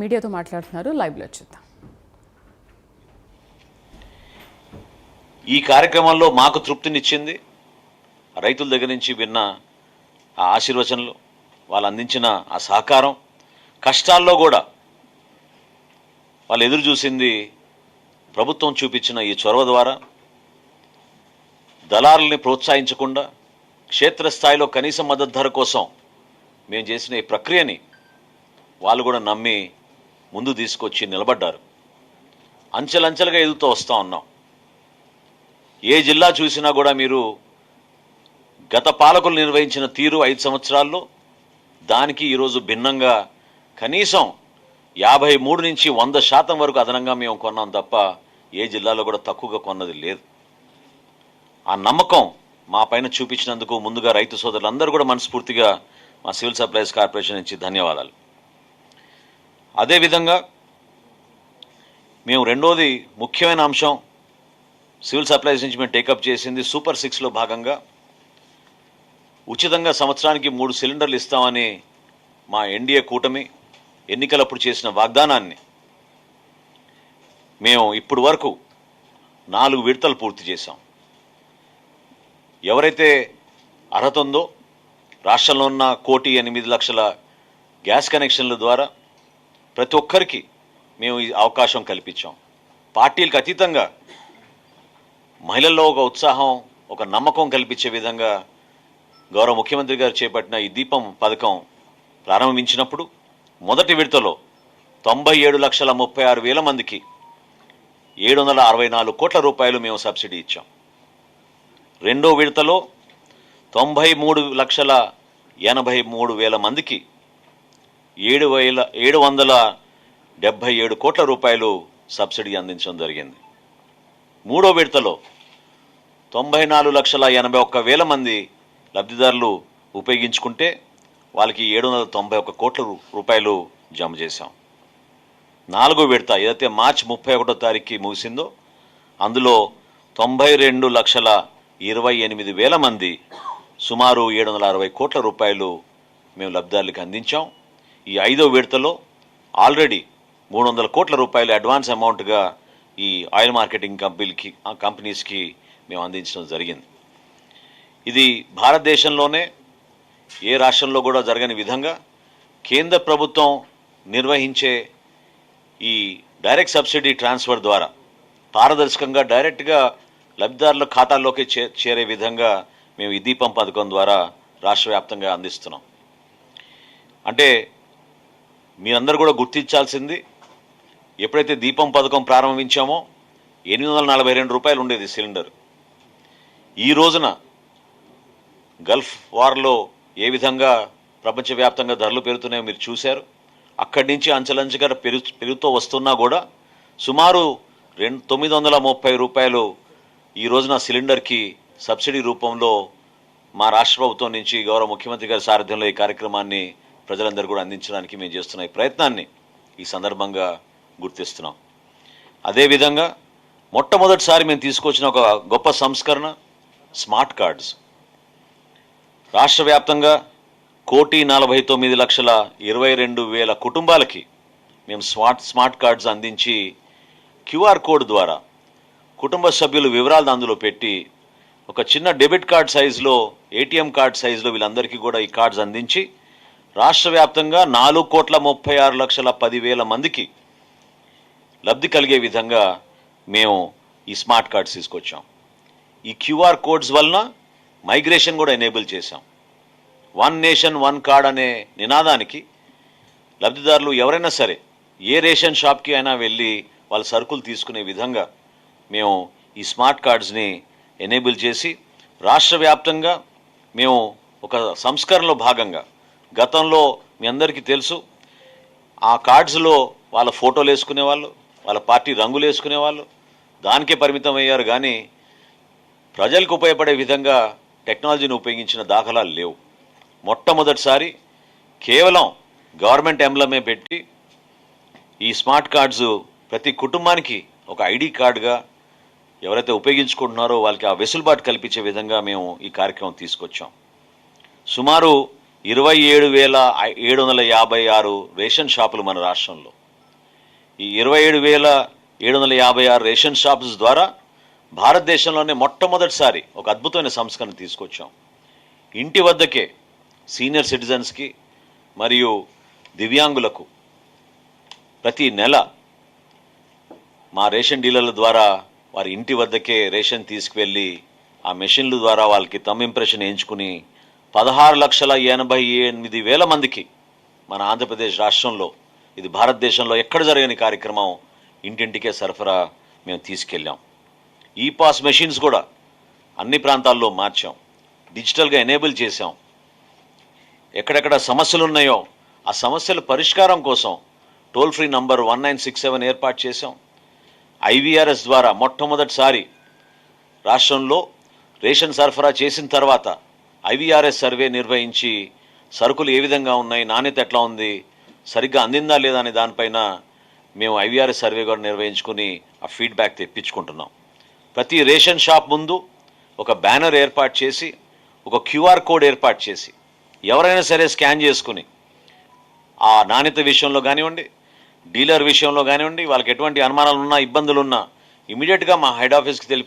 మీడియాతో మాట్లాడుతున్నారు. లైవ్లో చూద్దాం. ఈ కార్యక్రమంలో మాకు తృప్తినిచ్చింది రైతుల దగ్గర నుంచి విన్న ఆ ఆశీర్వచనలు, వాళ్ళు అందించిన ఆ సహకారం, కష్టాల్లో కూడా వాళ్ళు ఎదురు చూసింది ప్రభుత్వం చూపించిన ఈ చొరవ ద్వారా దళారుల్ని ప్రోత్సహించకుండా క్షేత్రస్థాయిలో కనీస మద్దతు ధర కోసం మేము చేసిన ఈ ప్రక్రియని వాళ్ళు కూడా నమ్మి ముందు తీసుకొచ్చి నిలబడ్డారు. అంచెలంచెలుగా ఎదుగుతూ వస్తూ ఉన్నాం. ఏ జిల్లా చూసినా కూడా మీరు గత పాలకులు నిర్వహించిన తీరు 5 సంవత్సరాల్లో దానికి ఈరోజు భిన్నంగా కనీసం 53 నుంచి 100% వరకు అదనంగా మేము కొన్నాం తప్ప ఏ జిల్లాలో కూడా తక్కువగా కొన్నది లేదు. ఆ నమ్మకం మా పైన చూపించినందుకు ముందుగా రైతు సోదరులందరూ కూడా మనస్ఫూర్తిగా మా సివిల్ సప్లైస్ కార్పొరేషన్ నుంచి ధన్యవాదాలు. అదేవిధంగా మేము రెండోది ముఖ్యమైన అంశం సివిల్ సప్లైస్ నుంచి మేము టేకప్ చేసింది సూపర్ 6లో భాగంగా ఉచితంగా సంవత్సరానికి 3 సిలిండర్లు ఇస్తామని మా ఎన్డీఏ కూటమి ఎన్నికలప్పుడు చేసిన వాగ్దానాన్ని మేము ఇప్పుడు వరకు 4 విడతలు పూర్తి చేశాం. ఎవరైతే అర్హత ఉందో రాష్ట్రంలో ఉన్న 1,08,00,000 గ్యాస్ కనెక్షన్ల ద్వారా ప్రతి ఒక్కరికి మేము ఈ అవకాశం కల్పించాం. పార్టీలకు అతీతంగా మహిళల్లో ఒక ఉత్సాహం, ఒక నమ్మకం కల్పించే విధంగా గౌరవ ముఖ్యమంత్రి గారు చేపట్టిన ఈ దీపం పథకం ప్రారంభించినప్పుడు మొదటి విడతలో 97,36,000 మందికి 764 కోట్ల రూపాయలు మేము సబ్సిడీ ఇచ్చాం. రెండో విడతలో 93,83,000 మందికి 777 కోట్ల రూపాయలు సబ్సిడీ అందించడం జరిగింది. మూడో విడతలో 94,81,000 మంది లబ్ధిదారులు ఉపయోగించుకుంటే వాళ్ళకి 791 కోట్ల రూపాయలు జమ చేశాం. నాలుగో విడత ఏదైతే మార్చి 31వ తారీఖుకి ముగిసిందో అందులో 92,28,000 మంది సుమారు 760 కోట్ల రూపాయలు మేము లబ్ధిదారులకు అందించాం. ఈ ఐదో విడతలో ఆల్రెడీ 300 కోట్ల రూపాయలు అడ్వాన్స్ అమౌంట్గా ఈ ఆయిల్ మార్కెటింగ్ కంపెనీస్కి మేము అందించడం జరిగింది. ఇది భారతదేశంలోనే ఏ రాష్ట్రంలో కూడా జరగని విధంగా కేంద్ర ప్రభుత్వం నిర్వహించే ఈ డైరెక్ట్ సబ్సిడీ ట్రాన్స్ఫర్ ద్వారా పారదర్శకంగా డైరెక్ట్గా లబ్ధిదారుల ఖాతాల్లోకి చేరే విధంగా మేము ఈ దీపం పథకం ద్వారా రాష్ట్ర వ్యాప్తంగా అందిస్తున్నాం. అంటే మీరందరూ కూడా గుర్తించాల్సింది, ఎప్పుడైతే దీపం పథకం ప్రారంభించామో 842 రూపాయలు ఉండేది సిలిండర్. ఈ రోజున గల్ఫ్ వార్లో ఏ విధంగా ప్రపంచవ్యాప్తంగా ధరలు పెరుగుతున్నాయో మీరు చూశారు. అక్కడి నుంచి అంచెలంచెగా పెరుగుతూ వస్తున్నా కూడా సుమారు 930 రూపాయలు ఈ రోజున సిలిండర్కి సబ్సిడీ రూపంలో మా రాష్ట్ర ప్రభుత్వం నుంచి గౌరవ ముఖ్యమంత్రి గారి సారథ్యంలో ఈ కార్యక్రమాన్ని ప్రజలందరూ కూడా అందించడానికి మేము చేస్తున్న ఈ ప్రయత్నాన్ని ఈ సందర్భంగా గుర్తిస్తున్నాం. అదేవిధంగా మొట్టమొదటిసారి మేము తీసుకొచ్చిన ఒక గొప్ప సంస్కరణ స్మార్ట్ కార్డ్స్. రాష్ట్ర వ్యాప్తంగా 1,49,22,000 కుటుంబాలకి మేము స్మార్ట్ కార్డ్స్ అందించి క్యూఆర్ కోడ్ ద్వారా కుటుంబ సభ్యుల వివరాలు అందులో పెట్టి ఒక చిన్న డెబిట్ కార్డ్ సైజులో, ఏటీఎం కార్డ్ సైజులో వీళ్ళందరికీ కూడా ఈ కార్డ్స్ అందించి రాష్ట్ర వ్యాప్తంగా 4,36,10,000 మందికి లబ్ధి కలిగే విధంగా మేము ఈ స్మార్ట్ కార్డ్స్ తీసుకొచ్చాం. ఈ క్యూఆర్ కోడ్స్ వలన మైగ్రేషన్ కూడా ఎనేబుల్ చేశాం. 1 నేషన్ 1 కార్డ్ అనే నినాదానికి లబ్ధిదారులు ఎవరైనా సరే ఏ రేషన్ షాప్కి అయినా వెళ్ళి వాళ్ళ సరుకులు తీసుకునే విధంగా మేము ఈ స్మార్ట్ కార్డ్స్ని ఎనేబుల్ చేసి రాష్ట్ర వ్యాప్తంగా మేము ఒక సంస్కరణలో భాగంగా, గతంలో మీ అందరికీ తెలుసు ఆ కార్డ్స్లో వాళ్ళ ఫోటోలు వేసుకునేవాళ్ళు, వాళ్ళ పార్టీ రంగులు వేసుకునేవాళ్ళు, దానికే పరిమితం అయ్యారు. కానీ ప్రజలకు ఉపయోగపడే విధంగా టెక్నాలజీని ఉపయోగించిన దాఖలాలు లేవు. మొట్టమొదటిసారి కేవలం గవర్నమెంట్ ఎంబ్లమే పెట్టి ఈ స్మార్ట్ కార్డ్స్ ప్రతి కుటుంబానికి ఒక ఐడి కార్డుగా ఎవరైతే ఉపయోగించుకుంటున్నారో వాళ్ళకి ఆ వెసులుబాటు కల్పించే విధంగా మేము ఈ కార్యక్రమం తీసుకొచ్చాం. సుమారు 27,756 రేషన్ షాపులు మన రాష్ట్రంలో ఈ 27,756 రేషన్ షాప్స్ ద్వారా భారతదేశంలోనే మొట్టమొదటిసారి ఒక అద్భుతమైన సంస్కరణ తీసుకొచ్చాం. ఇంటి వద్దకే సీనియర్ సిటిజన్స్కి మరియు దివ్యాంగులకు ప్రతి నెల మా రేషన్ డీలర్ల ద్వారా వారి ఇంటి వద్దకే రేషన్ తీసుకువెళ్ళి ఆ మెషిన్ల ద్వారా వాళ్ళకి థంబ్ ఇంప్రెషన్ వేయించుకుని 16,88,000 మందికి మన ఆంధ్రప్రదేశ్ రాష్ట్రంలో, ఇది భారతదేశంలో ఎక్కడ జరగని కార్యక్రమం, ఇంటింటికే సరఫరా మేము తీసుకెళ్ళాం. ఈ పాస్ మెషిన్స్ కూడా అన్ని ప్రాంతాల్లో మార్చాం, డిజిటల్గా ఎనేబుల్ చేశాం. ఎక్కడెక్కడ సమస్యలు ఉన్నాయో ఆ సమస్యల పరిష్కారం కోసం టోల్ ఫ్రీ నంబర్ 1967 ఏర్పాటు చేశాం. IVRS ద్వారా మొట్టమొదటిసారి రాష్ట్రంలో రేషన్ సరఫరా చేసిన తర్వాత IVRS సర్వే నిర్వహించి సరుకులు ఏ విధంగా ఉన్నాయి, నాణ్యత ఎట్లా ఉంది, సరిగ్గా అందిందా లేదా అనే దానిపైన మేము IVRS సర్వే కూడా నిర్వహించుకుని ఆ ఫీడ్బ్యాక్ తెప్పించుకుంటున్నాం. ప్రతి రేషన్ షాప్ ముందు ఒక బ్యానర్ ఏర్పాటు చేసి, ఒక QR కోడ్ ఏర్పాటు చేసి ఎవరైనా సరే స్కాన్ చేసుకుని ఆ నాణ్యత విషయంలో కానివ్వండి, డీలర్ విషయంలో కానివ్వండి, వాళ్ళకి ఎటువంటి అనుమానాలు ఉన్నా, ఇబ్బందులు ఉన్నా ఇమీడియట్గా మా హెడ్ ఆఫీస్కి తెలిపి